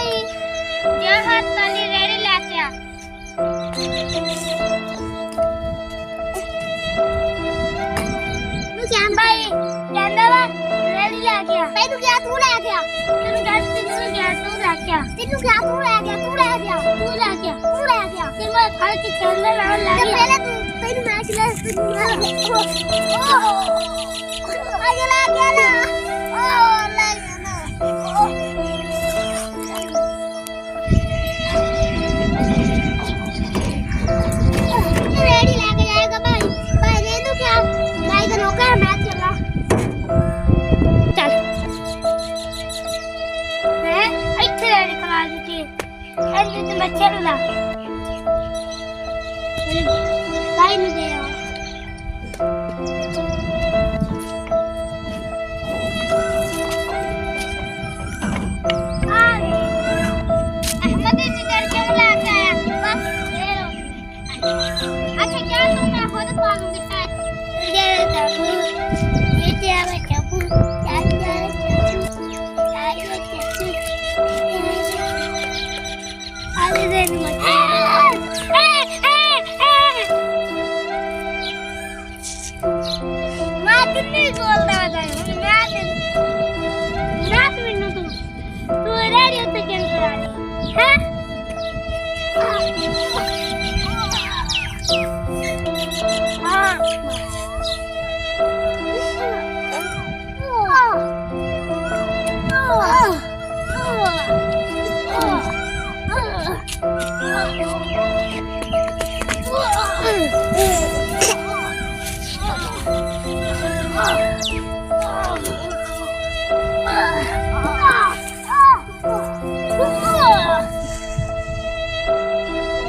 भाई ये हाथ वाली रेडी लेके आ तू श्याम भाई कहंदा वा रेडी लेके आ भाई तू क्या तू लेके आ तेनू क्या तू लेके आ तेनू क्या तू लेके आ ते मैं खा के खेलने ना लागी पहले तू तेनू मैच ले आगे ला गया ना रेडी लेके जाएगा भाई भाई दे दो क्या भाई का नौकर मैच चला चल है इतने रेडी करा दी ऐसे तो मैं चलना भाई ने दे तू रेडियो से क्या करा रही है